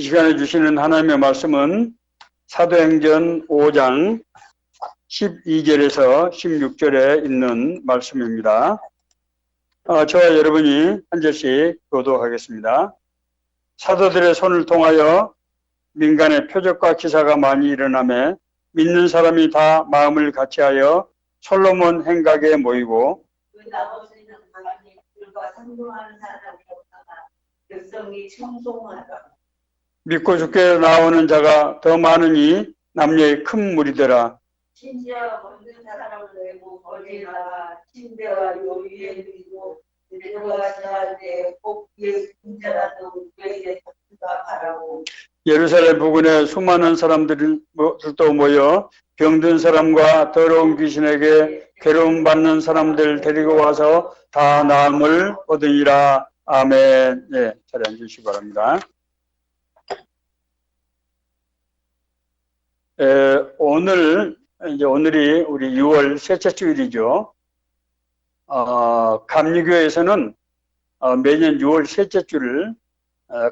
시간에 주시는 하나님의 말씀은 사도행전 5장 12절에서 16절에 있는 말씀입니다. 저와 여러분이 한 절씩 교도하겠습니다. 사도들의 손을 통하여 민간의 표적과 기사가 많이 일어나매 믿는 사람이 다 마음을 같이하여 솔로몬 행각에 모이고 그 나머지는 하나님 불과 상종하는 사람이 없다가 백성이 청송하다. 믿고 죽게 나오는 자가 더 많으니 남녀의 큰 무리더라. 심지어 모든 사람을 내고 거리에다가 침대와 요리에 드리고 내려와 지날 때꼭 위에 군자라도 우리에게 덮는다 바라고. 예루살렘 부근에 수많은 사람들도 모여 병든 사람과 더러운 귀신에게 괴로움 받는 사람들 데리고 와서 다 나음을 얻으니라. 아멘. 예, 자리 앉으시기 바랍니다. 오늘이 우리 6월 셋째 주일이죠. 감리교에서는 매년 6월 셋째 주를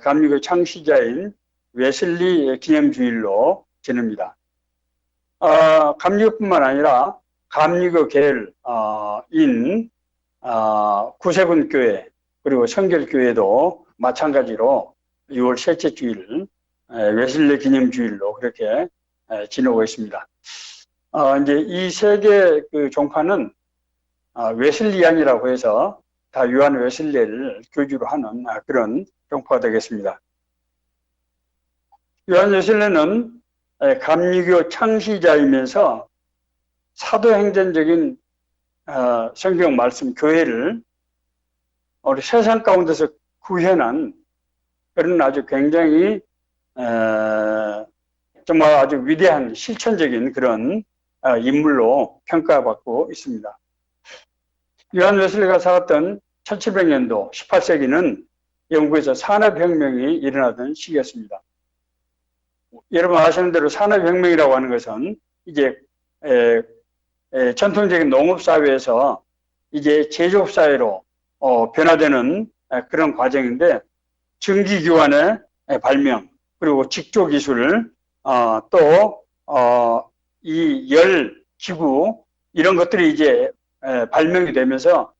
감리교 창시자인 웨슬리 기념주일로 지냅니다. 감리교뿐만 아니라 감리교 계열인 구세군 교회 그리고 성결교회도 마찬가지로 6월 셋째 주일 웨슬리 기념주일로 그렇게 지내고 있습니다. 이제 이 세 개 그 종파는 웨슬리안이라고 해서 다 요한 웨슬리를 교주로 하는 그런 종파가 되겠습니다. 요한 웨슬리는 감리교 창시자이면서 사도행전적인 성경 말씀 교회를 우리 세상 가운데서 구현한 그런 아주 굉장히 정말 아주 위대한 실천적인 그런 인물로 평가받고 있습니다. 요한 웨슬리가 살았던 1700년도 18세기는 영국에서 산업혁명이 일어나던 시기였습니다. 여러분 아시는 대로 산업혁명이라고 하는 것은 이제 전통적인 농업사회에서 이제 제조업사회로 변화되는 그런 과정인데 전기기관의 발명 그리고 직조기술 또 이 열 기구 이런 것들이 이제 발명이 되면서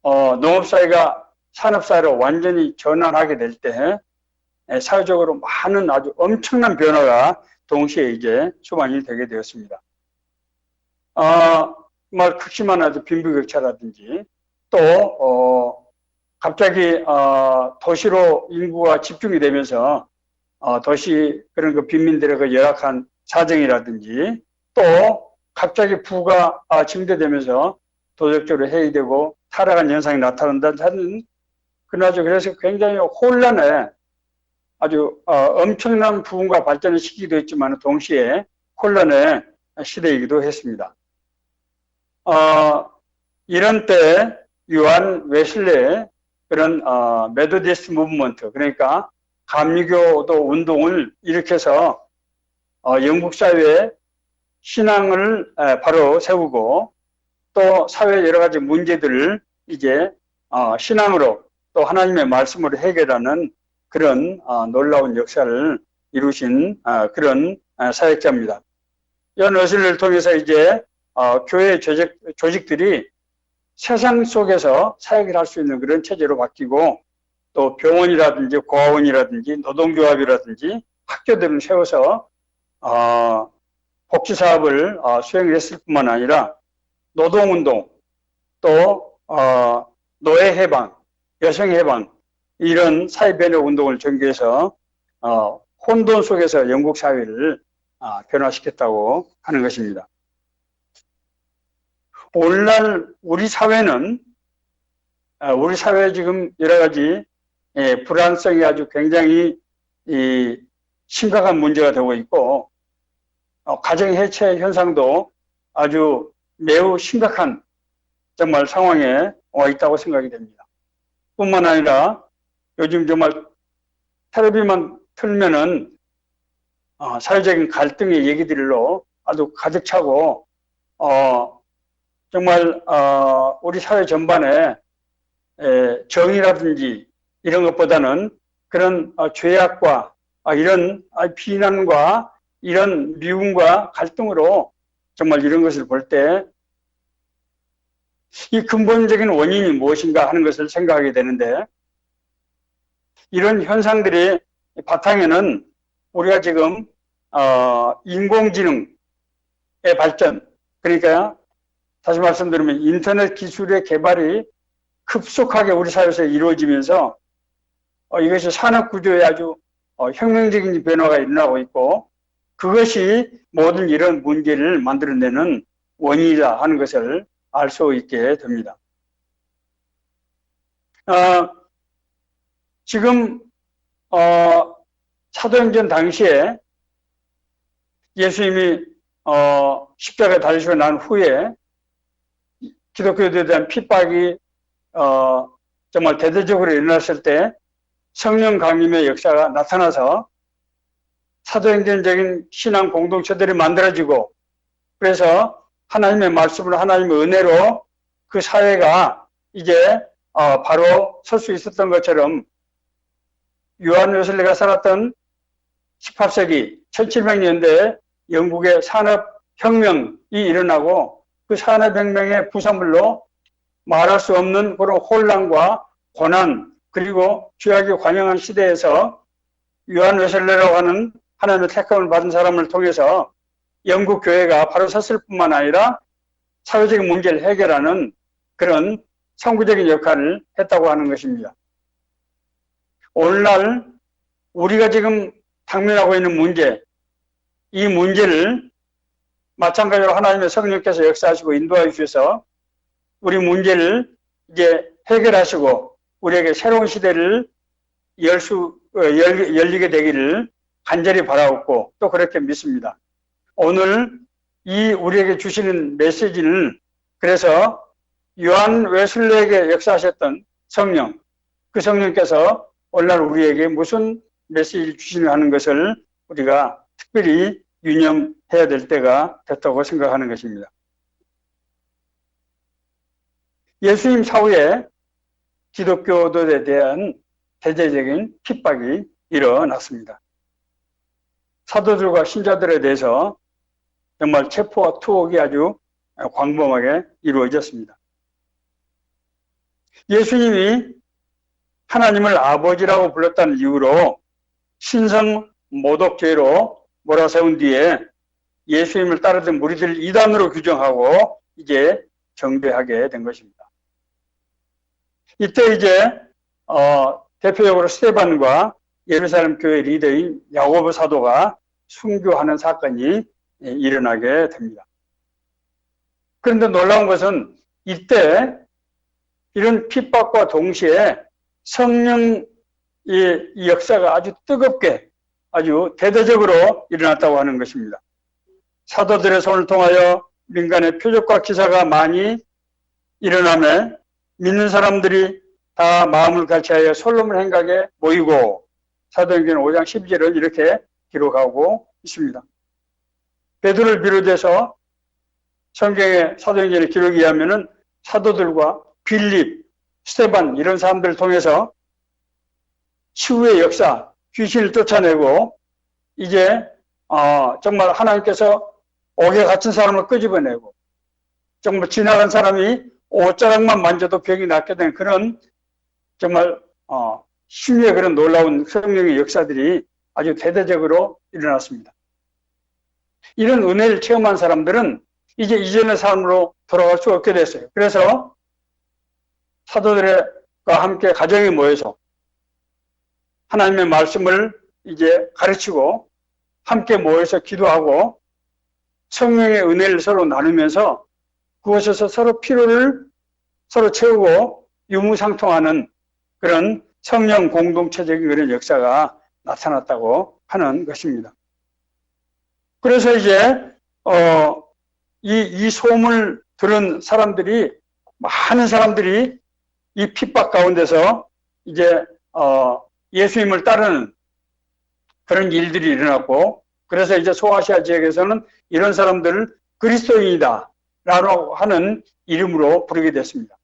농업사회가 산업사회로 완전히 전환하게 될 때 사회적으로 많은 아주 엄청난 변화가 동시에 이제 수반이 되게 되었습니다. 정말 극심한 아주 빈부격차라든지 또 갑자기 도시로 인구가 집중이 되면서 도시 그런 그 빈민들의 열악한 사정이라든지 또 갑자기 부가 증대되면서 도덕적으로 해이되고 타락한 현상이 나타난다는 그래서 굉장히 혼란에 아주 엄청난 부흥과 발전의 시기도 있지만 동시에 혼란의 시대이기도 했습니다. 이런 때 요한 웨슬리의 그런 메소디스트 무브먼트 그러니까 감리교도 운동을 일으켜서 영국 사회에 신앙을 바로 세우고 또 사회의 여러 가지 문제들을 이제 신앙으로 또 하나님의 말씀으로 해결하는 그런 놀라운 역사를 이루신 그런 사역자입니다. 요한 웨슬리를 통해서 이제 교회 조직들이 세상 속에서 사역을 할 수 있는 그런 체제로 바뀌고 또 병원이라든지 고아원이라든지 노동조합이라든지 학교들을 세워서 복지사업을 수행했을 뿐만 아니라 노동운동 또 노예해방, 여성해방 이런 사회변화 운동을 전개해서 혼돈 속에서 영국 사회를 변화시켰다고 하는 것입니다. 오늘날 우리 사회는 우리 사회에 지금 여러 가지 불안성이 아주 굉장히 심각한 문제가 되고 있고 가정해체 현상도 아주 매우 심각한 정말 상황에 와 있다고 생각이 됩니다. 뿐만 아니라 요즘 정말 텔레비만 틀면은 사회적인 갈등의 얘기들로 아주 가득 차고 정말 우리 사회 전반에 정의라든지 이런 것보다는 그런 죄악과 이런 비난과 이런 미움과 갈등으로 정말 이런 것을 볼 때 이 근본적인 원인이 무엇인가 하는 것을 생각하게 되는데, 이런 현상들의 바탕에는 우리가 지금 인공지능의 발전, 그러니까 다시 말씀드리면 인터넷 기술의 개발이 급속하게 우리 사회에서 이루어지면서 이것이 산업 구조에 아주 혁명적인 변화가 일어나고 있고, 그것이 모든 이런 문제를 만들어내는 원인이다 하는 것을 알 수 있게 됩니다. 지금 사도행전 당시에 예수님이 십자가에 달리시고 난 후에 기독교에 대한 핍박이 정말 대대적으로 일어났을 때 성령 강림의 역사가 나타나서 사도행전적인 신앙 공동체들이 만들어지고, 그래서 하나님의 말씀으로 하나님의 은혜로 그 사회가 이제 바로 설 수 있었던 것처럼, 요한 웨슬리가 살았던 18세기 1700년대에 영국의 산업혁명이 일어나고, 그 산업혁명의 부산물로 말할 수 없는 그런 혼란과 고난, 그리고 죄악이 관영한 시대에서 요한 웨슬리라고 하는 하나님의 택함을 받은 사람을 통해서 영국 교회가 바로 섰을 뿐만 아니라 사회적인 문제를 해결하는 그런 선구적인 역할을 했다고 하는 것입니다. 오늘날 우리가 지금 당면하고 있는 문제, 이 문제를 마찬가지로 하나님의 성령께서 역사하시고 인도하여 주셔서 우리 문제를 이제 해결하시고 우리에게 새로운 시대를 열리게 되기를 간절히 바라옵고 또 그렇게 믿습니다. 오늘 이 우리에게 주시는 메시지는 그래서 요한 웨슬리에게 역사하셨던 성령, 그 성령께서 오늘날 우리에게 무슨 메시지를 주시나 하는 것을 우리가 특별히 유념해야 될 때가 됐다고 생각하는 것입니다. 예수님 사후에 기독교도에 대한 대대적인 핍박이 일어났습니다. 사도들과 신자들에 대해서 정말 체포와 투옥이 아주 광범하게 이루어졌습니다. 예수님이 하나님을 아버지라고 불렀다는 이유로 신성 모독죄로 몰아세운 뒤에 예수님을 따르던 무리들을 이단으로 규정하고 이제 정죄하게 된 것입니다. 이때 이제 대표적으로 스데반과 예루살렘 교회 리더인 야고보 사도가 순교하는 사건이 일어나게 됩니다. 그런데 놀라운 것은 이때 이런 핍박과 동시에 성령의 이 역사가 아주 뜨겁게 아주 대대적으로 일어났다고 하는 것입니다. 사도들의 손을 통하여 민간의 표적과 기사가 많이 일어나며 믿는 사람들이 다 마음을 같이하여 솔로몬 행각에 모이고, 사도행전 5장 12절을 이렇게 기록하고 있습니다. 베드로를 비롯해서 성경의 사도행전의 기록에 의하면은 사도들과 빌립, 스데반 이런 사람들을 통해서 치유의 역사, 귀신을 쫓아내고 이제 정말 하나님께서 옥에 갇힌 사람을 끄집어내고 정말 지나간 사람이 옷자락만 만져도 병이 낫게 된 그런 정말 신의 그런 놀라운 성령의 역사들이 아주 대대적으로 일어났습니다. 이런 은혜를 체험한 사람들은 이제 이전의 삶으로 돌아갈 수 없게 됐어요. 그래서 사도들과 함께 가정에 모여서 하나님의 말씀을 이제 가르치고 함께 모여서 기도하고 성령의 은혜를 서로 나누면서 그곳에서 서로 필요를 서로 채우고 유무상통하는 그런 성령 공동체적인 그런 역사가 나타났다고 하는 것입니다. 그래서 이제 이 소문을 들은 사람들이 많은 사람들이 이 핍박 가운데서 이제 예수님을 따르는 그런 일들이 일어났고, 그래서 이제 소아시아 지역에서는 이런 사람들을 그리스도인이다 라고 하는 이름으로 부르게 됐습니다.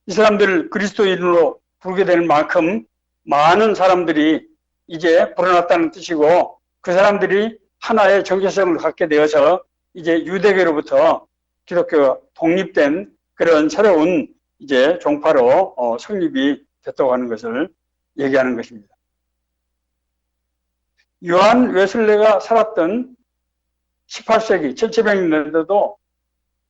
이 사람들을 그리스도인으로 부르게 되는 만큼 많은 사람들이 이제 불어났다는 뜻이고 그 사람들이 하나의 정체성을 갖게 되어서 이제 유대교로부터 기독교가 독립된 그런 새로운 이제 종파로 성립이 됐다고 하는 것을 얘기하는 것입니다. 요한 웨슬레가 살았던 18세기 1700년대도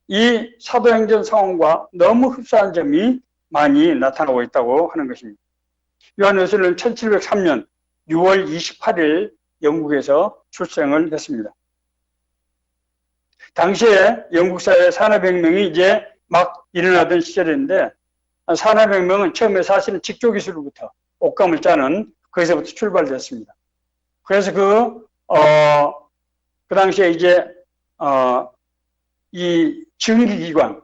이 사도행전 상황과 너무 흡사한 점이 많이 나타나고 있다고 하는 것입니다. 요한 웨슬레는 1703년 6월 28일 영국에서 출생을 했습니다. 당시에 영국 사회 산업혁명이 이제 막 일어나던 시절인데 산업혁명은 처음에 사실은 직조기술로부터 옷감을 짜는 거기서부터 출발됐습니다. 그래서 그 당시에 이제 이 전기기관,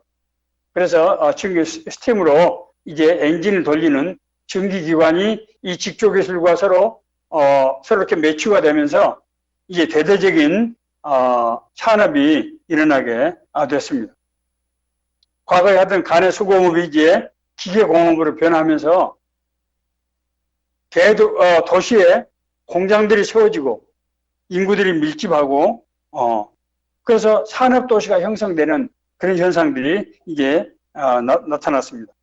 그래서 전기 스팀으로 이제 엔진을 돌리는 전기기관이 이 직조기술과 서로 이렇게 매치가 되면서 이제 대대적인 산업이 일어나게 됐습니다. 과거에 하던 간의 수공업이 이제 기계공업으로 변하면서 도시에 공장들이 세워지고 인구들이 밀집하고 그래서 산업도시가 형성되는 그런 현상들이 이제 나타났습니다.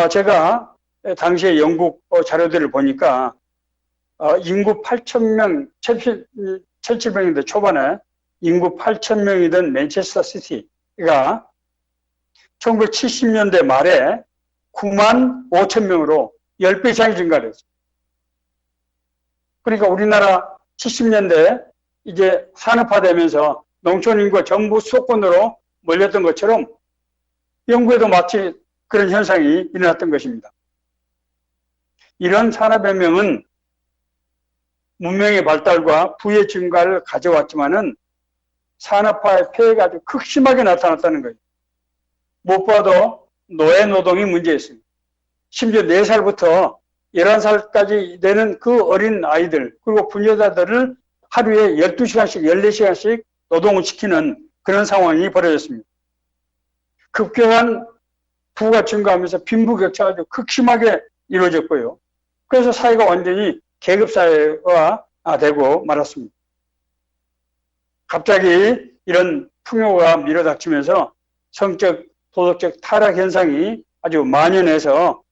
제가 당시에 영국 자료들을 보니까 인구 8,000명, 1700년대 초반에 인구 8,000명이던 맨체스터 시티가 1970년대 말에 9만 5천 명으로 10배 이상이 증가를 했어요. 그러니까 우리나라 70년대 이제 산업화되면서 농촌 인구가 전부 수도권으로 몰렸던 것처럼 영국에도 마치 그런 현상이 일어났던 것입니다. 이런 산업혁명은 문명의 발달과 부의 증가를 가져왔지만은 산업화의 폐해가 아주 극심하게 나타났다는 거예요. 무엇보다도 노예 노동이 문제였습니다. 심지어 4살부터 11살까지 되는 그 어린 아이들 그리고 부녀자들을 하루에 12시간씩 14시간씩 노동을 시키는 그런 상황이 벌어졌습니다. 급격한 부가 증가하면서 빈부격차가 아주 극심하게 이루어졌고요. 그래서 사회가 완전히 계급사회가 되고 말았습니다. 갑자기 이런 풍요가 밀어닥치면서 성적, 도덕적 타락 현상이 아주 만연해서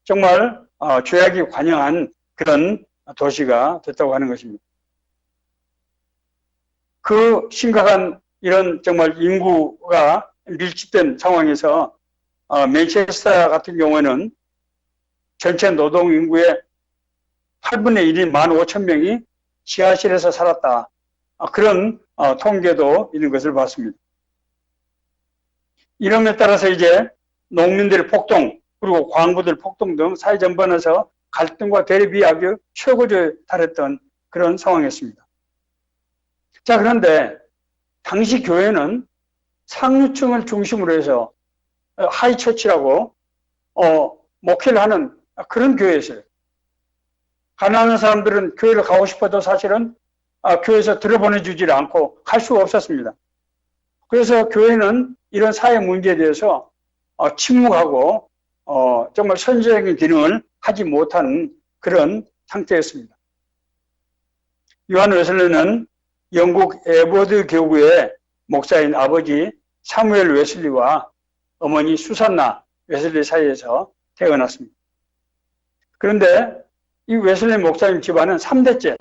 정말 죄악이 관영한 그런 도시가 됐다고 하는 것입니다. 그 심각한 이런 정말 인구가 밀집된 상황에서 맨체스터 같은 경우에는 전체 노동 인구의 8분의 1인 15,000명이 지하실에서 살았다. 그런 통계도 있는 것을 봤습니다. 이런 데 따라서 이제 농민들의 폭동 그리고 광부들 폭동 등 사회 전반에서 갈등과 대립이 아주 최고조에 달했던 그런 상황이었습니다. 자, 그런데 당시 교회는 상류층을 중심으로 해서 하이처치라고 목회를 하는 그런 교회였어요. 가난한 사람들은 교회를 가고 싶어도 사실은 교회에서 들여보내주질 않고 갈 수가 없었습니다. 그래서 교회는 이런 사회 문제에 대해서 침묵하고 정말 선지적인 기능을 하지 못하는 그런 상태였습니다. 요한 웨슬리는 영국 에버드 교구의 목사인 아버지 사무엘 웨슬리와 어머니 수산나 웨슬리 사이에서 태어났습니다. 그런데 이 웨슬리 목사님 집안은 3대째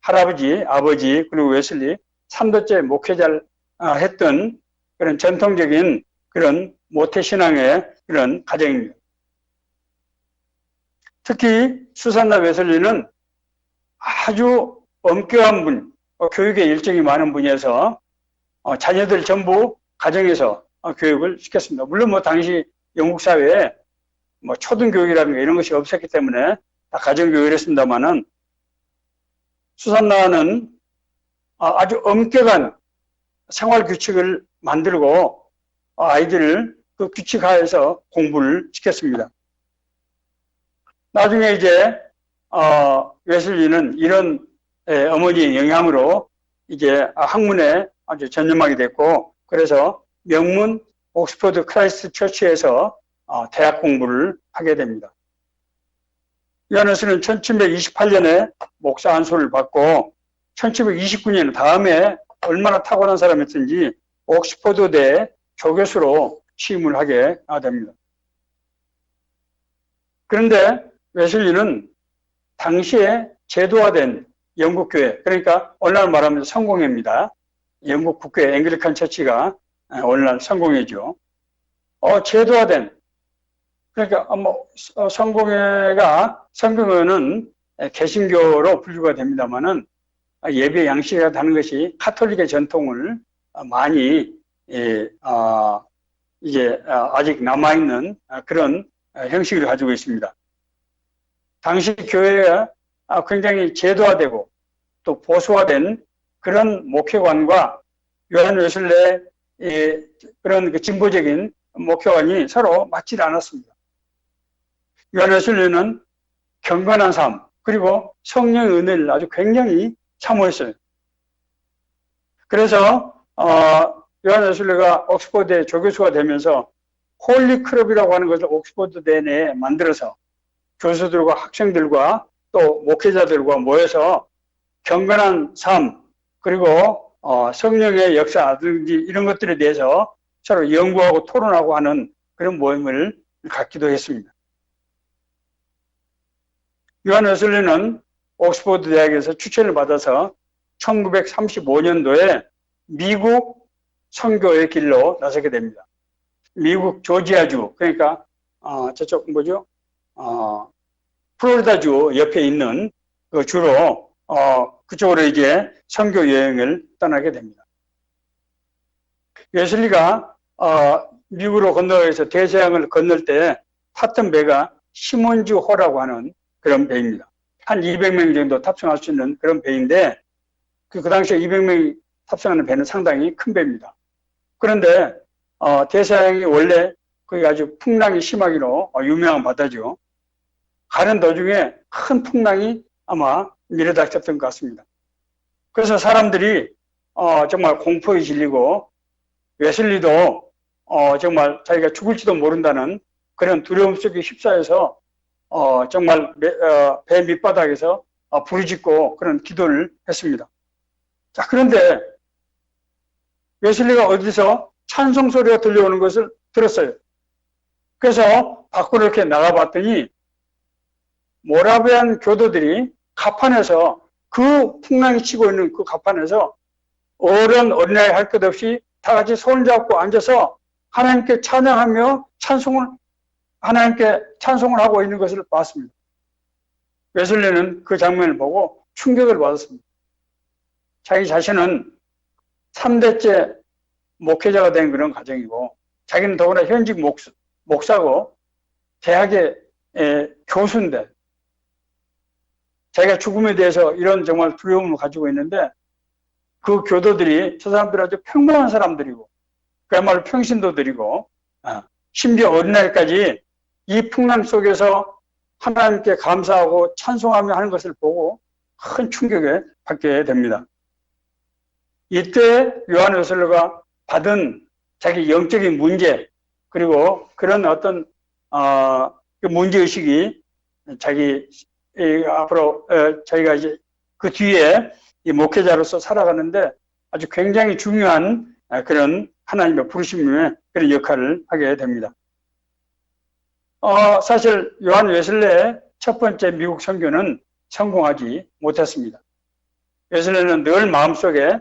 할아버지, 아버지 그리고 웨슬리 3대째 목회자를 했던 그런 전통적인 그런 모태신앙의 그런 가정입니다. 특히 수산나 웨슬리는 아주 엄격한 분, 교육에 열정이 많은 분이어서 자녀들 전부 가정에서 교육을 시켰습니다. 물론 당시 영국 사회에 초등교육이라든가 이런 것이 없었기 때문에 다 가정교육을 했습니다만은 수산나는 아주 엄격한 생활 규칙을 만들고 아이들을 그 규칙 하에서 공부를 시켰습니다. 나중에 이제 웨슬리는 이런 어머니의 영향으로 이제 학문에 아주 전념하게 됐고 그래서 명문 옥스퍼드 크라이스트 처치에서 대학 공부를 하게 됩니다. 요한 웨슬리는 1728년에 목사 안수를 받고 1729년 다음에 얼마나 타고난 사람이었든지 옥스퍼드대 조교수로 취임을 하게 됩니다. 그런데 웨슬리는 당시에 제도화된 영국교회, 그러니까 오늘날 말하면 성공회입니다. 영국 국교회 앵글리칸 처치가 오늘날 성공회죠. 제도화된, 그러니까 성공회는 개신교로 분류가 됩니다만은 예배 양식이 다는 것이 카톨릭의 전통을 많이 이제 아직 남아있는 그런 형식을 가지고 있습니다. 당시 교회가 굉장히 제도화되고 또 보수화된 그런 목회관과 요한 웨슬레의 그런 그 진보적인 목회관이 서로 맞지 않았습니다. 요한 웨슬레는 경건한 삶 그리고 성령의 은혜를 아주 굉장히 사모했어요. 그래서 요한 웨슬레가 옥스퍼드대 조교수가 되면서 홀리 클럽이라고 하는 것을 옥스퍼드대 내에 만들어서 교수들과 학생들과 또 목회자들과 모여서 경건한 삶 그리고 성령의 역사든지 이런 것들에 대해서 서로 연구하고 토론하고 하는 그런 모임을 갖기도 했습니다. 요한 웨슬리는 옥스퍼드 대학에서 추천을 받아서 1935년도에 미국 선교의 길로 나서게 됩니다. 미국 조지아주, 그러니까 저쪽 뭐죠? 플로리다주 옆에 있는 그 주로 그쪽으로 이제 선교 여행을 떠나게 됩니다. 웨슬리가 미국으로 건너가서 대서양을 건널 때 탔던 배가 시몬즈 호라고 하는 그런 배입니다. 한 200명 정도 탑승할 수 있는 그런 배인데 그 당시에 200명이 탑승하는 배는 상당히 큰 배입니다. 그런데 대서양이 원래 거기 아주 풍랑이 심하기로 유명한 바다죠. 가는 도중에 큰 풍랑이 아마 밀어닥쳤던 것 같습니다. 그래서 사람들이 정말 공포에 질리고 웨슬리도 정말 자기가 죽을지도 모른다는 그런 두려움 속에 휩싸여서 정말 배 밑바닥에서 부르짖고 그런 기도를 했습니다. 자, 그런데 웨슬리가 어디서 찬송 소리가 들려오는 것을 들었어요. 그래서 밖으로 이렇게 나가봤더니 모라비안 교도들이 가판에서 그 풍랑이 치고 있는 그 가판에서 어른 어린아이 할 것 없이 다 같이 손을 잡고 앉아서 하나님께 찬양하며 하나님께 찬송을 하고 있는 것을 봤습니다. 웨슬리는 그 장면을 보고 충격을 받았습니다. 자기 자신은 3대째 목회자가 된 그런 가정이고 자기는 더구나 현직 목사고 대학의 교수인데 자기가 죽음에 대해서 이런 정말 두려움을 가지고 있는데 그 교도들이 저 사람들은 아주 평범한 사람들이고 그야말로 평신도들이고 심지어 어린아이까지 이 풍랑 속에서 하나님께 감사하고 찬송하며 하는 것을 보고 큰 충격에 받게 됩니다. 이때 요한 웨슬리가 받은 자기 영적인 문제 그리고 그런 어떤 그 문제의식이 자기 앞으로 자기가 이제 그 뒤에 이 목회자로서 살아가는데 아주 굉장히 중요한 그런 하나님의 부르심의 그런 역할을 하게 됩니다. 사실 요한 웨슬레의 첫 번째 미국 선교는 성공하지 못했습니다. 웨슬레는 늘 마음속에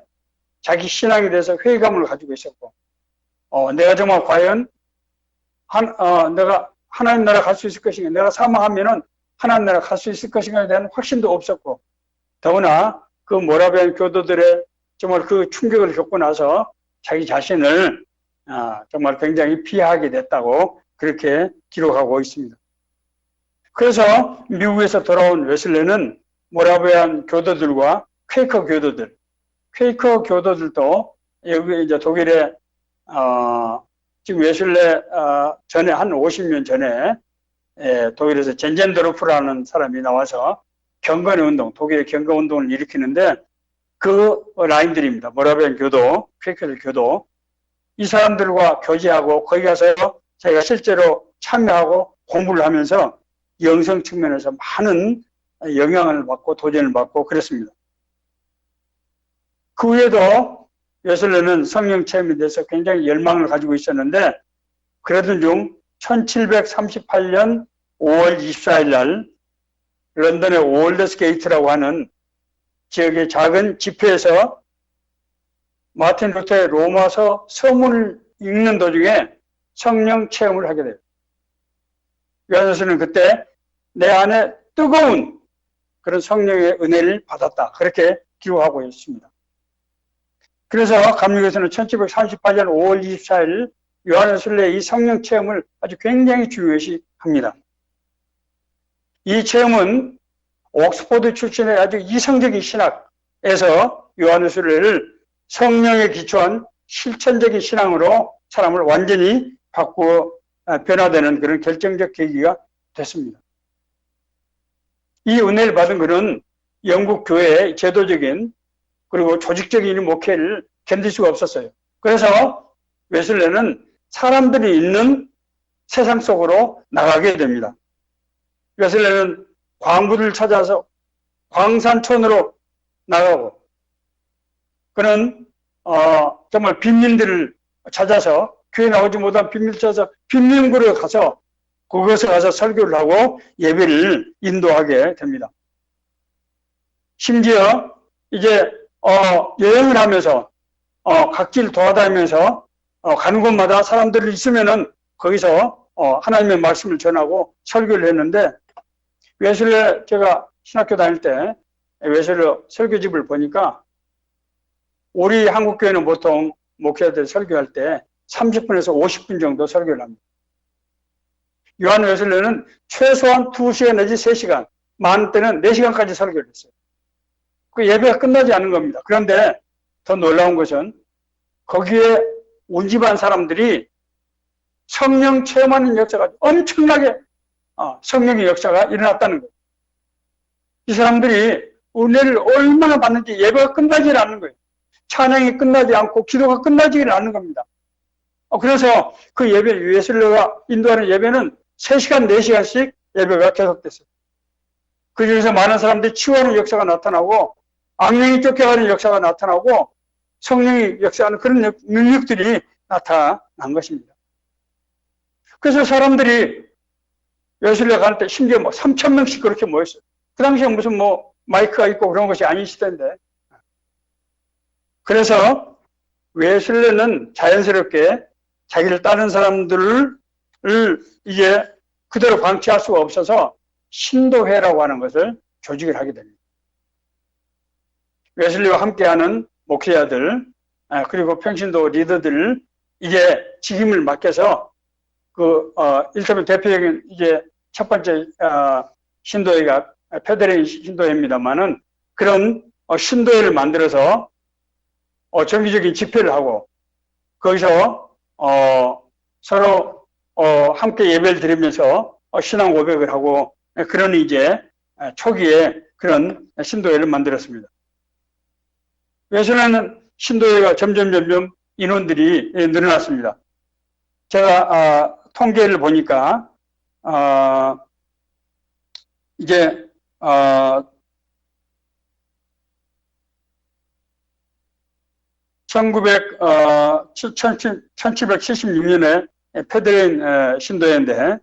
자기 신앙에 대해서 회의감을 가지고 있었고 내가 정말 과연 내가 하나님 나라 갈 수 있을 것인가, 내가 사망하면은 하나님 나라 갈 수 있을 것인가에 대한 확신도 없었고 더구나 그 모라비안 교도들의 정말 그 충격을 겪고 나서 자기 자신을 정말 굉장히 비하하게 됐다고 그렇게 기록하고 있습니다. 그래서 미국에서 돌아온 웨슬레는 모라비안 교도들과 퀘이커 교도들도 여기 이제 독일에 지금 웨슬레 전에 한 50년 전에 독일에서 젠젠도르프라는 사람이 나와서 경건의 운동, 독일의 경건 운동을 일으키는데 그 라인들입니다. 모라비안 교도, 퀘이커들 교도 이 사람들과 교제하고 거기 가서 자기가 실제로 참여하고 공부를 하면서 영성 측면에서 많은 영향을 받고 도전을 받고 그랬습니다. 그 후에도 웨슬레는 성령 체험에 대해서 굉장히 열망을 가지고 있었는데 그러던 중 1738년 5월 24일 날 런던의 올더스 게이트라고 하는 지역의 작은 집회에서 마틴 루터의 로마서 서문을 읽는 도중에 성령 체험을 하게 돼요. 요한일서는 그때 내 안에 뜨거운 그런 성령의 은혜를 받았다. 그렇게 기록하고 있습니다. 그래서 감리교에서는 1738년 5월 24일 요한일서의 이 성령 체험을 아주 굉장히 중요시 합니다. 이 체험은 옥스포드 출신의 아주 이성적인 신학에서 요한일서를 성령에 기초한 실천적인 신앙으로 사람을 완전히 바꾸어 변화되는 그런 결정적 계기가 됐습니다. 이 은혜를 받은 그는 영국 교회의 제도적인 그리고 조직적인 목회를 견딜 수가 없었어요. 그래서 웨슬레는 사람들이 있는 세상 속으로 나가게 됩니다. 웨슬레는 광부를 찾아서 광산촌으로 나가고 그는 정말 빈민들을 찾아서 교회 나오지 못한 빈민을 찾아서 빈민구를 가서 그곳에 가서 설교를 하고 예배를 인도하게 됩니다. 심지어 이제 여행을 하면서 각지를 돌아다니면서 가는 곳마다 사람들이 있으면은 거기서 하나님의 말씀을 전하고 설교를 했는데 웨슬레 제가 신학교 다닐 때 웨슬레 설교집을 보니까 우리 한국교회는 보통 목회자들 설교할 때 30분에서 50분 정도 설교를 합니다. 요한 웨슬레는 최소한 2시간 내지 3시간, 많은 때는 4시간까지 설교를 했어요. 그 예배가 끝나지 않은 겁니다. 그런데 더 놀라운 것은 거기에 운집한 사람들이 성령 체험하는 역사가 엄청나게 성령의 역사가 일어났다는 거예요. 이 사람들이 은혜를 얼마나 받는지 예배가 끝나지 않는 거예요. 찬양이 끝나지 않고 기도가 끝나지 않는 겁니다. 그래서 그 예배, 웨슬레가 인도하는 예배는 3시간, 4시간씩 예배가 계속됐어요. 그 중에서 많은 사람들이 치유하는 역사가 나타나고 악령이 쫓겨가는 역사가 나타나고 성령이 역사하는 그런 능력들이 나타난 것입니다. 그래서 사람들이 웨슬레가 갈 때 심지어 3,000명씩 그렇게 모였어요. 그 당시에 무슨 마이크가 있고 그런 것이 아니시던데. 그래서 웨슬레는 자연스럽게 자기를 따르는 사람들을 이제 그대로 방치할 수가 없어서 신도회라고 하는 것을 조직을 하게 됩니다. 웨슬리와 함께하는 목회자들 그리고 평신도 리더들 이제 직임을 맡겨서 일테면 대표적인 이제 첫 번째 신도회가 페데레인 신도회입니다만은 그런 신도회를 만들어서 정기적인 집회를 하고 거기서 서로 함께 예배를 드리면서 신앙 고백을 하고 그런 이제 초기에 그런 신도회를 만들었습니다. 웨슬레는 신도회가 점점 인원들이 늘어났습니다. 제가 통계를 보니까 이제 1776년에 페데레인 신도회인데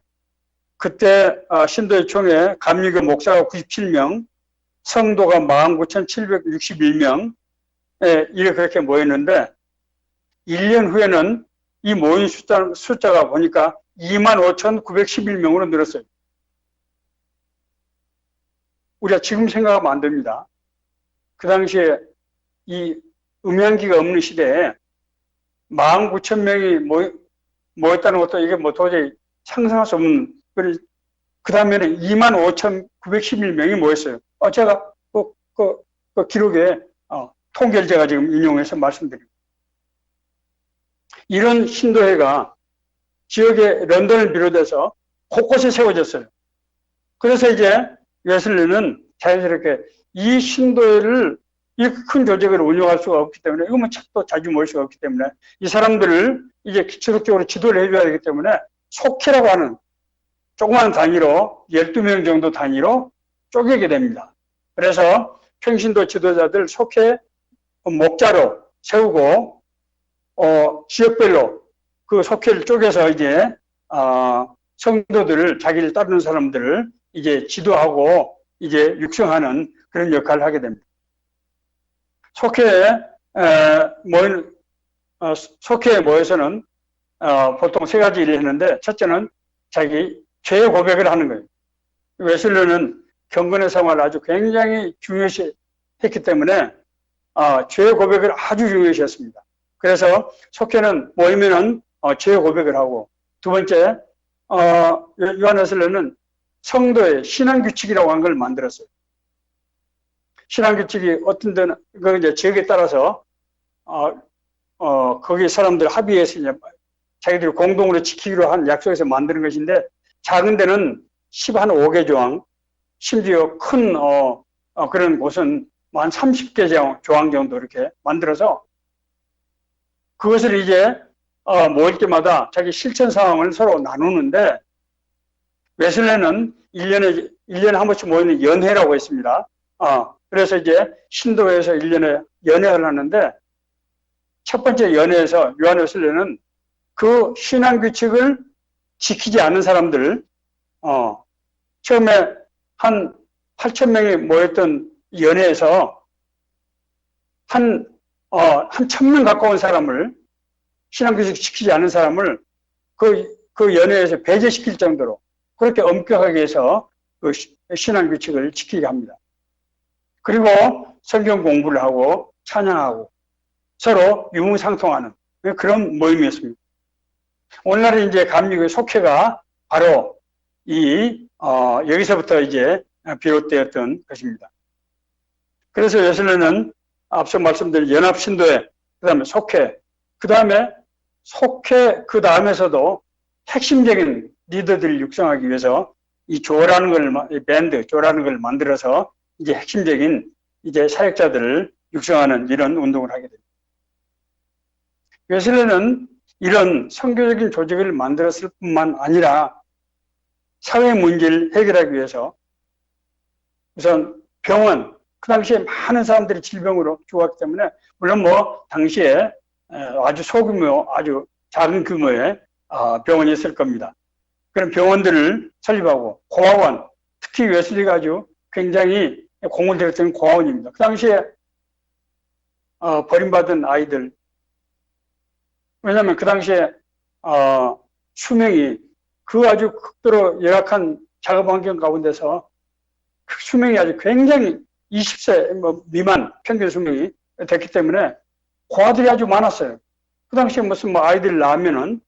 그때 신도회 총회 감리교 목사가 97명, 성도가 19,761명 이렇게 그렇게 모였는데 1년 후에는 이 모인 숫자가 보니까 25,911명으로 늘었어요. 우리가 지금 생각하면 안 됩니다. 그 당시에 이 음향기가 없는 시대에 19,000명이 모였다는 것도 이게 도저히 상상할 수 없는, 그 다음에는 25,911명이 모였어요. 제가 그 기록에 통계를 제가 지금 인용해서 말씀드립니다. 이런 신도회가 지역의 런던을 비롯해서 곳곳에 세워졌어요. 그래서 이제 웨슬리는 자연스럽게 이 신도회를 이 큰 조직을 운영할 수가 없기 때문에 이거 책도 자주 모일 수가 없기 때문에 이 사람들을 이제 지속적으로 지도를 해줘야 되기 때문에 속회라고 하는 조그만 단위로 12명 정도 단위로 쪼개게 됩니다. 그래서 평신도 지도자들 속해 목자로 세우고 지역별로 그 속회를 쪼개서 이제 성도들을 자기를 따르는 사람들을 이제 지도하고 이제 육성하는 그런 역할을 하게 됩니다. 속회에 모여서는 보통 세 가지 일을 했는데 첫째는 자기 죄의 고백을 하는 거예요. 웨슬리는 경건의 생활을 아주 굉장히 중요시 했기 때문에 죄의 고백을 아주 중요시 했습니다. 그래서 속회는 모이면은 죄의 고백을 하고, 두 번째 요한 웨슬리는 성도의 신앙규칙이라고 하는 걸 만들었어요. 신앙규칙이 어떤 데는 그 이제 지역에 따라서 거기 사람들 합의해서 이제 자기들이 공동으로 지키기로 한 약속에서 만드는 것인데, 작은 데는 15개 조항, 심지어 큰 그런 곳은 한 30개 조항 정도 이렇게 만들어서 그것을 이제 모일 때마다 자기 실천 상황을 서로 나누는데, 웨슬레는 1년에 한 번씩 모이는 연회라고 했습니다. 그래서 이제 신도에서 1년에 연회를 하는데, 첫 번째 연회에서 요한 웨슬레는 그 신앙 규칙을 지키지 않는 사람들, 처음에 한 8,000명이 모였던 연회에서 한 1,000명 가까운 사람을, 신앙 규칙 지키지 않는 사람을 그 연회에서 배제시킬 정도로 그렇게 엄격하게 해서 그 신앙 규칙을 지키게 합니다. 그리고 성경 공부를 하고 찬양하고 서로 유무상통하는 그런 모임이었습니다. 오늘날의 이제 감리교의 속회가 바로 여기서부터 이제 비롯되었던 것입니다. 그래서 웨슬리는 앞서 말씀드린 연합신도회, 그 다음에 속회, 그 다음에서도 핵심적인 리더들을 육성하기 위해서 이 조라는 걸, 밴드, 조라는 걸 만들어서 이제 핵심적인 이제 사역자들을 육성하는 이런 운동을 하게 됩니다. 웨슬리는 이런 선교적인 조직을 만들었을 뿐만 아니라 사회 문제를 해결하기 위해서 우선 병원, 그 당시에 많은 사람들이 질병으로 죽었기 때문에, 물론 뭐 당시에 아주 소규모, 아주 작은 규모의 병원이 있을 겁니다. 그런 병원들을 설립하고, 고아원, 특히 웨슬리가 아주 굉장히 공을 들였던 고아원입니다. 그 당시에 버림받은 아이들, 왜냐하면 그 당시에 수명이 그 아주 극도로 열악한 작업 환경 가운데서 그 수명이 아주 굉장히 20세 미만 평균 수명이 됐기 때문에 고아들이 아주 많았어요. 그 당시에 무슨 아이들 낳으면은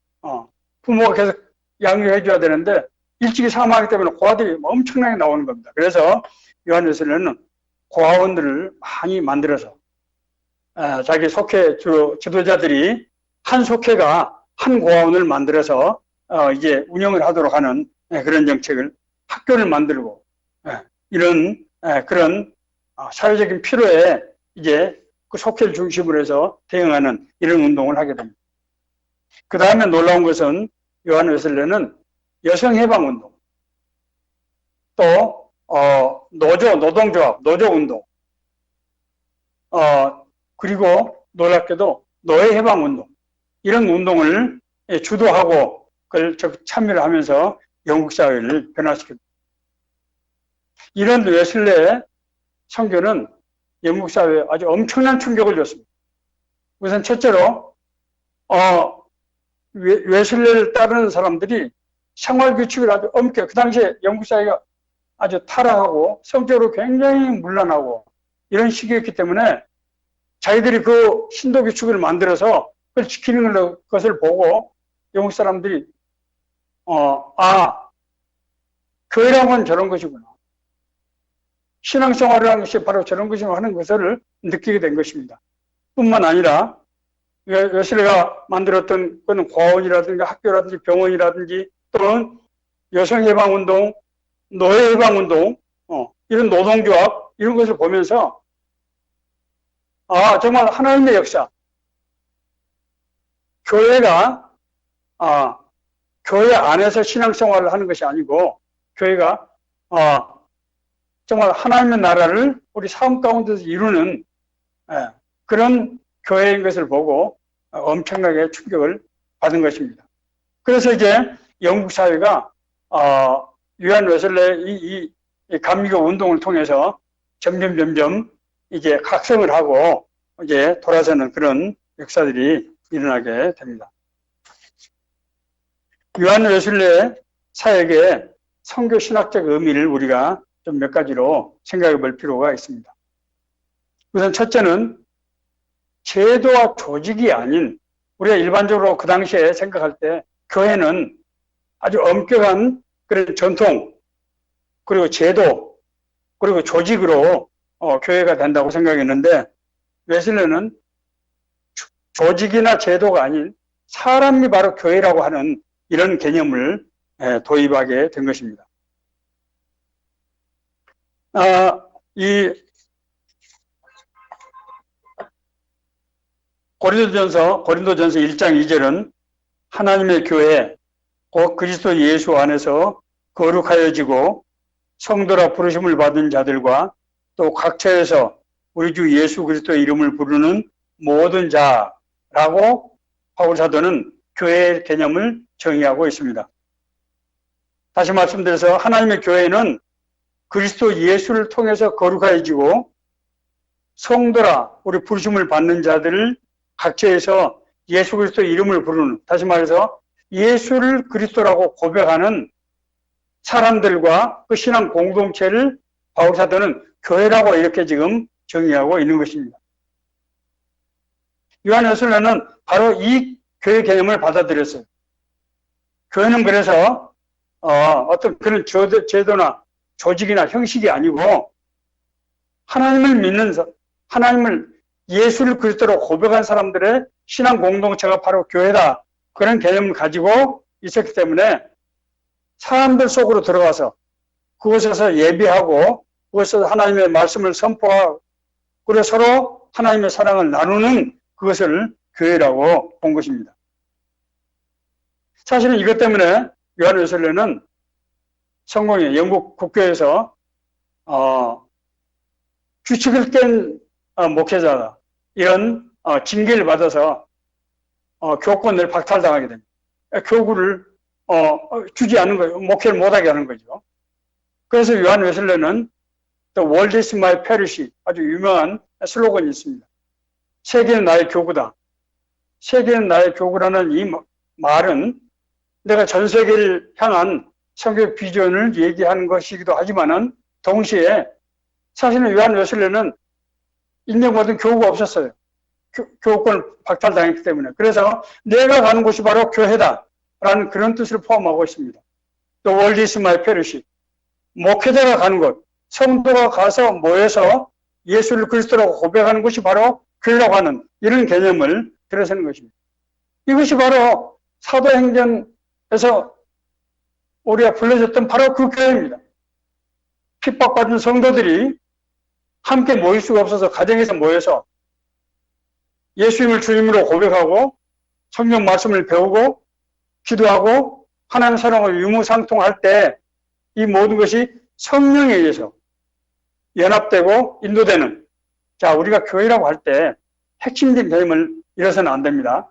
부모가 계속 양육해 줘야 되는데 일찍이 사망하기 때문에 고아들이 엄청나게 나오는 겁니다. 그래서 요한 웨슬리는 고아원들을 많이 만들어서 자기 속회 주로 지도자들이 한 속회가 한 고아원을 만들어서 이제 운영을 하도록 하는 그런 정책을, 학교를 만들고 이런 그런 사회적인 필요에 이제 그 속회를 중심으로 해서 대응하는 이런 운동을 하게 됩니다. 그 다음에 놀라운 것은 요한 웨슬리는 여성해방운동, 또 노동조합, 노조운동, 그리고 놀랍게도 노예해방운동, 이런 운동을 주도하고 그걸 참여를 하면서 영국 사회를 변화시킵니다. 이런 웨슬리의 선교는 영국 사회에 아주 엄청난 충격을 줬습니다. 우선 첫째로 웨슬리를 따르는 사람들이 생활규칙을 아주 엄격히, 그 당시에 영국 사회가 아주 타락하고 성적으로 굉장히 문란하고 이런 시기였기 때문에 자기들이 그 신도규칙을 만들어서 그걸 지키는 것을 보고 영국 사람들이 교회라면 저런 것이구나, 신앙생활이라는 것이 바로 저런 것이구나 하는 것을 느끼게 된 것입니다. 뿐만 아니라 웨슬리가 만들었던 그런 고아원이라든지 학교라든지 병원이라든지 또는 여성해방운동, 노예해방운동, 이런 노동조합, 이런 것을 보면서 정말 하나님의 역사, 교회가 교회 안에서 신앙생활을 하는 것이 아니고 교회가 정말 하나님의 나라를 우리 삶 가운데서 이루는 그런 교회인 것을 보고 엄청나게 충격을 받은 것입니다. 그래서 이제 영국 사회가 유한 웨슬레 이 감리교 운동을 통해서 점점 이제 각성을 하고 이제 돌아서는 그런 역사들이 일어나게 됩니다. 유한 웨슬레 사역의 선교 신학적 의미를 우리가 좀 몇 가지로 생각해 볼 필요가 있습니다. 우선 첫째는 제도와 조직이 아닌 우리가 일반적으로 그 당시에 생각할 때 교회는 아주 엄격한 그런 전통 그리고 제도 그리고 조직으로 교회가 된다고 생각했는데 웨슬레는 조직이나 제도가 아닌 사람이 바로 교회라고 하는 이런 개념을 도입하게 된 것입니다. 이 고린도전서 1장 2절은 하나님의 교회 곧 그리스도 예수 안에서 거룩하여지고 성도라 부르심을 받은 자들과 또 각처에서 우리 주 예수 그리스도의 이름을 부르는 모든 자라고 바울 사도는 교회의 개념을 정의하고 있습니다. 다시 말씀드려서 하나님의 교회는 그리스도 예수를 통해서 거룩하여지고 성도라 우리 부르심을 받는 자들을 각처에서 예수 그리스도의 이름을 부르는, 다시 말해서 예수를 그리스도라고 고백하는 사람들과 그 신앙 공동체를 바울 사도는 교회라고 이렇게 지금 정의하고 있는 것입니다. 요한 웨슬레는 바로 이 교회 개념을 받아들였어요. 교회는 그래서 어떤 그런 제도나 조직이나 형식이 아니고 하나님을 믿는 하나님을 예수를 그리스도로 고백한 사람들의 신앙 공동체가 바로 교회다. 그런 개념을 가지고 있었기 때문에 사람들 속으로 들어가서 그곳에서 예배하고 그곳에서 하나님의 말씀을 선포하고 그리고 서로 하나님의 사랑을 나누는 그것을 교회라고 본 것입니다. 사실은 이것 때문에 요한 웨슬레는 성공의 영국 국교에서 규칙을 깬 목회자다. 이런 징계를 받아서 교권을 박탈당하게 됩니다. 교구를 주지 않는 거예요. 목회를 못하게 하는 거죠. 그래서 요한 웨슬레는 The world is my parish 아주 유명한 슬로건이 있습니다. 세계는 나의 교구다. 세계는 나의 교구라는 이 말은 내가 전 세계를 향한 성경 비전을 얘기하는 것이기도 하지만은 동시에 사실은 요한 웨슬레는 인정받은 교구가 없었어요. 교권을 박탈당했기 때문에. 그래서 내가 가는 곳이 바로 교회다라는 그런 뜻을 포함하고 있습니다. The world is my parish. 목회자가 가는 곳, 성도가 가서 모여서 예수를 그리스도라고 고백하는 것이 바로 교회라고 하는 이런 개념을 들어서는 것입니다. 이것이 바로 사도행전에서 우리가 불러줬던 바로 그 교회입니다. 핍박받은 성도들이 함께 모일 수가 없어서 가정에서 모여서 예수님을 주님으로 고백하고 성경 말씀을 배우고 기도하고 하나님 사랑을 유무상통할 때 이 모든 것이 성령에 의해서 연합되고 인도되는, 자, 우리가 교회라고 할 때 핵심적인 개념을 잃어서는 안 됩니다.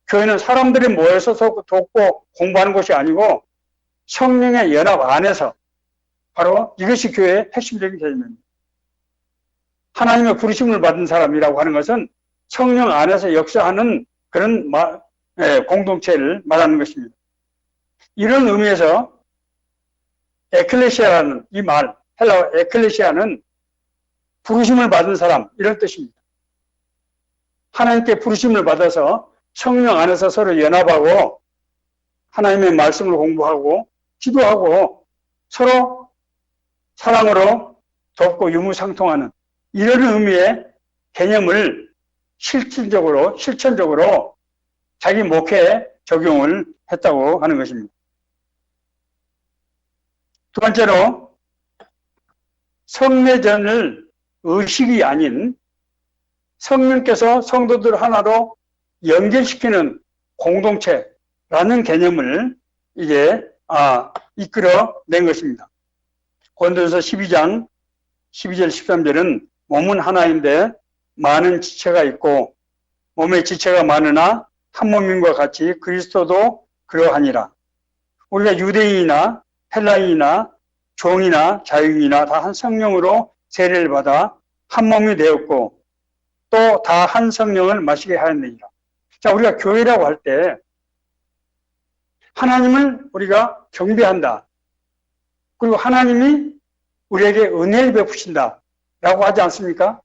교회는 사람들이 모여서 돕고 공부하는 것이 아니고 성령의 연합 안에서 바로 이것이 교회의 핵심적인 개념입니다. 하나님의 부르심을 받은 사람이라고 하는 것은 성령 안에서 역사하는 그런 공동체를 말하는 것입니다. 이런 의미에서 에클레시아라는 이 말, 헬라어 에클레시아는 부르심을 받은 사람 이런 뜻입니다. 하나님께 부르심을 받아서 성령 안에서 서로 연합하고 하나님의 말씀을 공부하고 기도하고 서로 사랑으로 돕고 유무상통하는 이런 의미의 개념을 실천적으로 자기 목회에 적용을 했다고 하는 것입니다. 두 번째로 성례전을 의식이 아닌 성령께서 성도들 하나로 연결시키는 공동체라는 개념을 이게 이끌어낸 것입니다. 고린도전서 12장 12절 13절은 몸은 하나인데 많은 지체가 있고 몸의 지체가 많으나 한 몸인과 같이 그리스도도 그러하니라. 우리가 유대인이나 헬라인이나 종이나 자유인이나 다 한 성령으로 세례를 받아 한 몸이 되었고 또 다 한 성령을 마시게 하였느니라. 자, 우리가 교회라고 할 때 하나님을 우리가 경배한다. 그리고 하나님이 우리에게 은혜를 베푸신다 라고 하지 않습니까?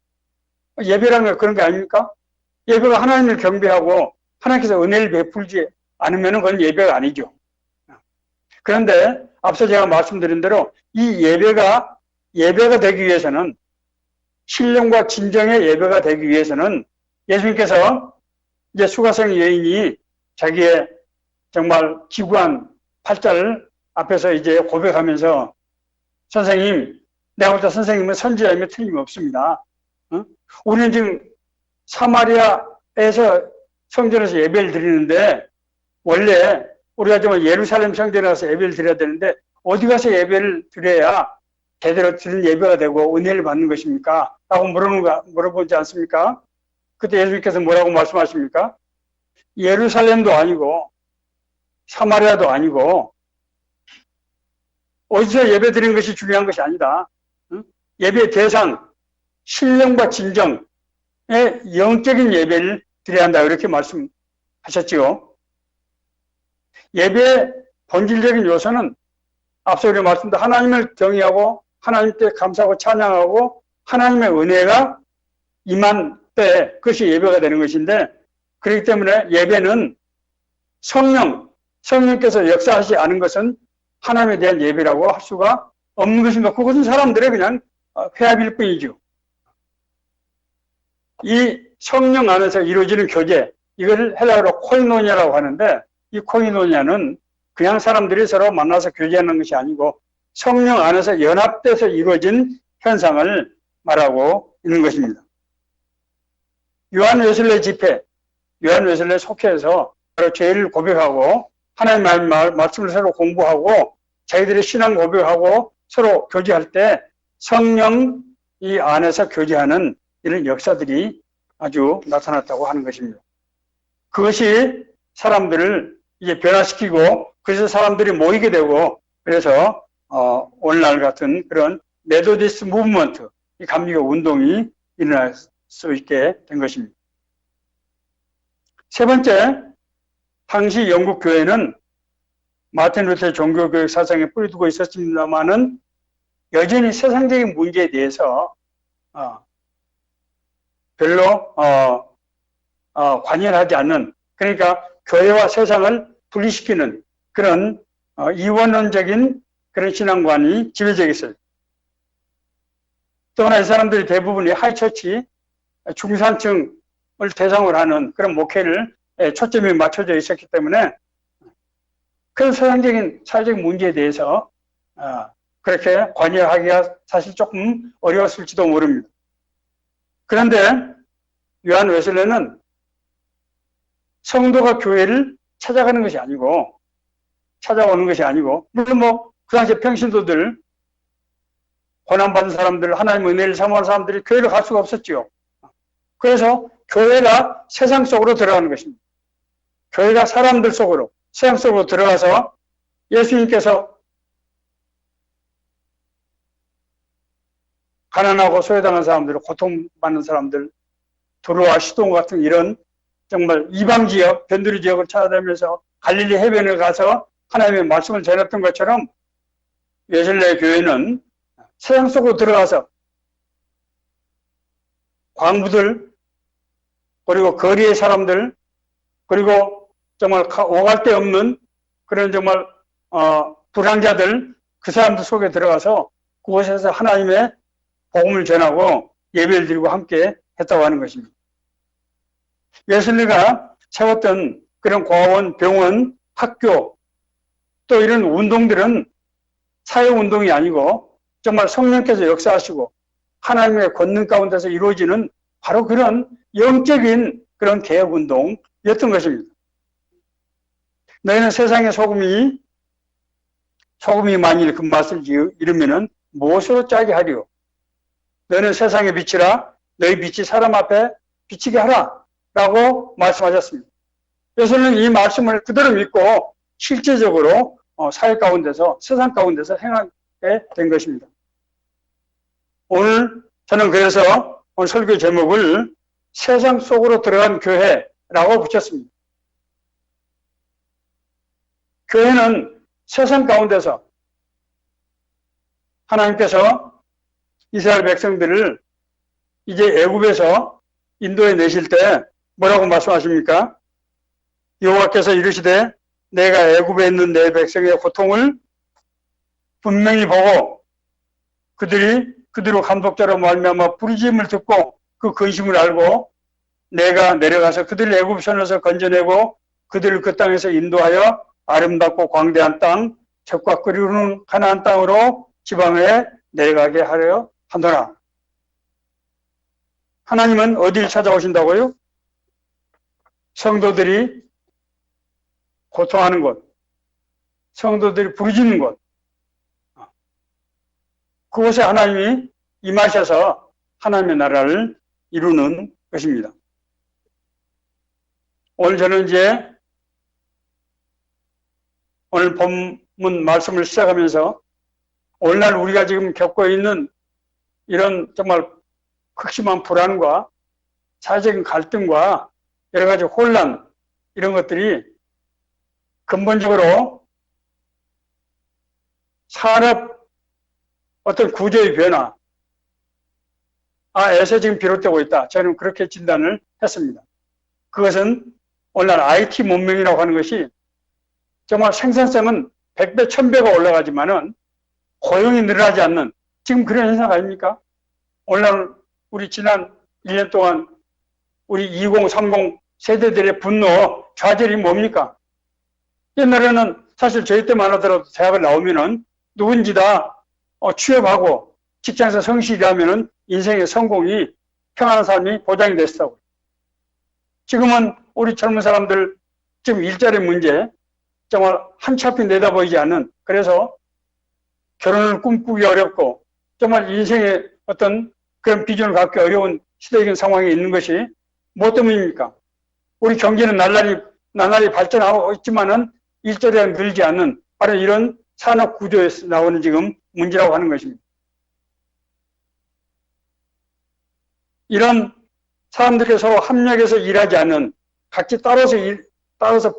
예배라는 게 그런 게 아닙니까? 예배가 하나님을 경배하고 하나님께서 은혜를 베풀지 않으면 그건 예배가 아니죠. 그런데 앞서 제가 말씀드린 대로 이 예배가 되기 위해서는, 신령과 진정의 예배가 되기 위해서는 예수님께서 이제 수가성 여인이 자기의 정말 기구한 팔자를 앞에서 이제 고백하면서, 선생님, 내가 볼 때 선생님은 선지자임에 틀림없습니다. 우리는 지금 사마리아에서 성전에서 예배를 드리는데, 원래 우리가 정말 예루살렘 성전에 가서 예배를 드려야 되는데 어디 가서 예배를 드려야 제대로 드린 예배가 되고 은혜를 받는 것입니까? 라고 물어보지 않습니까? 그때 예수님께서 뭐라고 말씀하십니까? 예루살렘도 아니고 사마리아도 아니고 어디서 예배 드리는 것이 중요한 것이 아니다. 예배의 대상, 신령과 진정의 영적인 예배를 드려야 한다. 이렇게 말씀하셨지요. 예배의 본질적인 요소는 앞서 우리가 말씀드린 하나님을 경외하고 하나님께 감사하고 찬양하고 하나님의 은혜가 임한 때 그것이 예배가 되는 것인데, 그렇기 때문에 예배는 성령께서 역사하지 않은 것은 하나님에 대한 예배라고 할 수가 없는 것인가. 그것은 사람들의 그냥 회합일 뿐이죠. 이 성령 안에서 이루어지는 교제, 이걸 헬라어로 코이노니아라고 하는데, 이 코이노니아는 그냥 사람들이 서로 만나서 교제하는 것이 아니고 성령 안에서 연합돼서 이루어진 현상을 말하고 있는 것입니다. 요한 웨슬레 집회, 요한 웨슬레 속회에서 바로 죄를 고백하고 하나님의 말씀을 서로 공부하고 자기들의 신앙 고백하고 서로 교제할 때 성령 이 안에서 교제하는 이런 역사들이 아주 나타났다고 하는 것입니다. 그것이 사람들을 이제 변화시키고 그래서 사람들이 모이게 되고, 그래서 오늘날 같은 그런 메소디스트 무브먼트, 이 감리교 운동이 일어날 수 있게 된 것입니다. 세 번째, 당시 영국 교회는 마틴 루터 종교교육 사상에 뿌리두고 있었습니다만은 여전히 세상적인 문제에 대해서 별로 관여를 하지 않는, 그러니까 교회와 세상을 분리시키는 그런 이원론적인 그런 신앙관이 지배적이었어요. 또 하나 이 사람들이 대부분이 하이처치, 중산층을 대상으로 하는 그런 목회를 초점이 맞춰져 있었기 때문에 그런 세상적인 사회적인 문제에 대해서 그렇게 관여하기가 사실 조금 어려웠을지도 모릅니다. 그런데 요한 웨슬레는 성도가 교회를 찾아가는 것이 아니고, 찾아오는 것이 아니고, 물론 그 당시에 평신도들, 고난받은 사람들, 하나님의 은혜를 사모하는 사람들이 교회를 갈 수가 없었지요. 그래서 교회가 세상 속으로 들어가는 것입니다. 교회가 사람들 속으로, 세상 속으로 들어가서 예수님께서 가난하고 소외당한 사람들, 고통받는 사람들, 두로와 시돈 같은 이런 정말 이방 지역, 변두리 지역을 찾아다니면서 갈릴리 해변에 가서 하나님의 말씀을 전했던 것처럼 웨슬레 교회는 세상 속으로 들어가서 광부들, 그리고 거리의 사람들, 그리고 정말 오갈 데 없는 그런 정말 불황자들, 그 사람들 속에 들어가서 그곳에서 하나님의 복음을 전하고 예배를 드리고 함께 했다고 하는 것입니다. 웨슬리가 세웠던 그런 고아원, 병원, 학교, 또 이런 운동들은 사회운동이 아니고 정말 성령께서 역사하시고 하나님의 권능 가운데서 이루어지는 바로 그런 영적인 그런 개혁운동이었던 것입니다. 너희는 세상의 소금이 소금이 만일 그 맛을 잃으면은 무엇으로 짜게 하리요? 너는 세상의 빛이라 너희 빛이 사람 앞에 비치게 하라 라고 말씀하셨습니다. 예수는 이 말씀을 그대로 믿고 실제적으로 사회 가운데서 세상 가운데서 행하게 된 것입니다. 오늘 저는 그래서 오늘 설교 제목을 세상 속으로 들어간 교회라고 붙였습니다. 교회는 세상 가운데서 하나님께서 이스라엘 백성들을 이제 애굽에서 인도에 내실 때 뭐라고 말씀하십니까? 여호와께서 이르시되 내가 애굽에 있는 내 백성의 고통을 분명히 보고 그들로 감독자로 말미암아 부르짖음을 듣고 그 근심을 알고 내가 내려가서 그들을 애굽 손에서 건져내고 그들을 그 땅에서 인도하여 아름답고 광대한 땅 젖과 꿀이 흐르는 가나안 땅으로 지방에 내려가게 하려 하노라. 하나님은 어디를 찾아오신다고요? 성도들이 고통하는 곳, 성도들이 부르짖는 곳, 그곳에 하나님이 임하셔서 하나님의 나라를 이루는 것입니다. 오늘 저는 이제 오늘 본문 말씀을 시작하면서 오늘날 우리가 지금 겪고 있는 이런 정말 극심한 불안과 사회적인 갈등과 여러 가지 혼란 이런 것들이 근본적으로 산업 어떤 구조의 변화에서 지금 비롯되고 있다. 저는 그렇게 진단을 했습니다. 그것은 오늘날 IT 문명이라고 하는 것이 정말 생산성은 100배, 1000배가 올라가지만은 고용이 늘어나지 않는 지금 그런 현상 아닙니까? 오늘날 우리 지난 1년 동안 우리 20, 30 세대들의 분노, 좌절이 뭡니까? 옛날에는 사실 저희 때만 하더라도 대학을 나오면은 누군지 다 취업하고 직장에서 성실히 하면은 인생의 성공이 평안한 삶이 보장이 됐다고. 지금은 우리 젊은 사람들 지금 일자리 문제 정말 한치 앞이 내다보이지 않는, 그래서 결혼을 꿈꾸기 어렵고 정말 인생의 어떤 그런 비전을 갖기 어려운 시대적인 상황에 있는 것이 뭐 때문입니까? 우리 경제는 나날이 발전하고 있지만은 일자리가 늘지 않는 바로 이런 산업 구조에서 나오는 지금 문제라고 하는 것입니다. 이런 사람들이 서로 협력해서 일하지 않는, 각기 따라서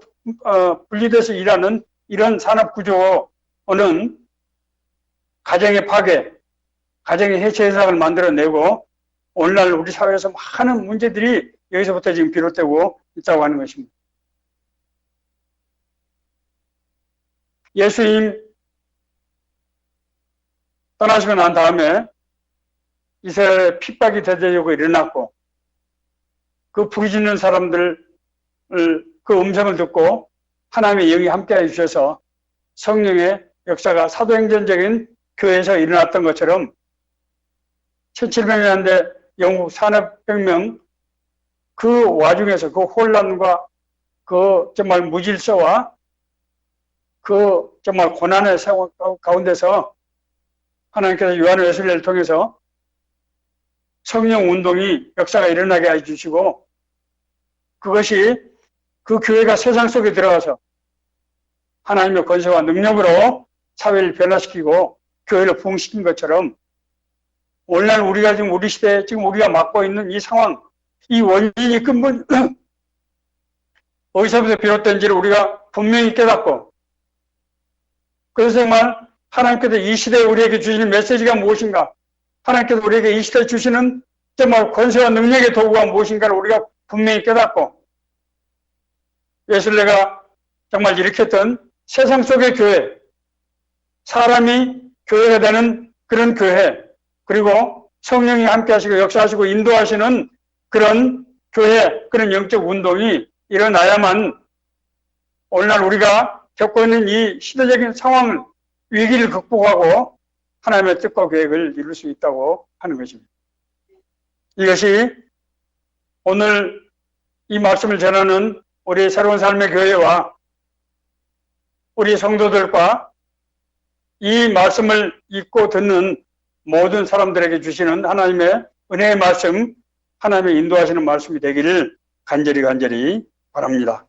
분리돼서 일하는 이런 산업 구조는 가정의 파괴, 가정의 해체 현상을 만들어내고 오늘날 우리 사회에서 많은 문제들이 여기서부터 지금 비롯되고 있다고 하는 것입니다. 예수님 떠나시고 난 다음에 이스라엘에 핍박이 대대적으로 일어났고 그 부르짖는 사람들 그 음성을 듣고 하나님의 영이 함께해 주셔서 성령의 역사가 사도행전적인 교회에서 일어났던 것처럼 1700년대 영국 산업혁명 그 와중에서 그 혼란과 그 정말 무질서와 그 정말 고난의 상황 가운데서 하나님께서 요한 웨슬리를 통해서 성령 운동이 역사가 일어나게 해주시고 그것이 그 교회가 세상 속에 들어가서 하나님의 권세와 능력으로 사회를 변화시키고 교회를 부흥시킨 것처럼 오늘날 우리가 지금 우리 시대에 지금 우리가 맡고 있는 이 상황, 이 원인이 근본 어디서부터 비롯된지를 우리가 분명히 깨닫고 그래서 정말 하나님께서 이 시대에 우리에게 주시는 메시지가 무엇인가, 하나님께서 우리에게 이 시대에 주시는 정말 권세와 능력의 도구가 무엇인가를 우리가 분명히 깨닫고 웨슬리가 정말 일으켰던 세상 속의 교회, 사람이 교회가 되는 그런 교회, 그리고 성령이 함께 하시고 역사하시고 인도하시는 그런 교회, 그런 영적 운동이 일어나야만 오늘날 우리가 겪고 있는 이 시대적인 상황을, 위기를 극복하고 하나님의 뜻과 계획을 이룰 수 있다고 하는 것입니다. 이것이 오늘 이 말씀을 전하는 우리 새로운 삶의 교회와 우리 성도들과 이 말씀을 읽고 듣는 모든 사람들에게 주시는 하나님의 은혜의 말씀, 하나님의 인도하시는 말씀이 되기를 간절히 바랍니다.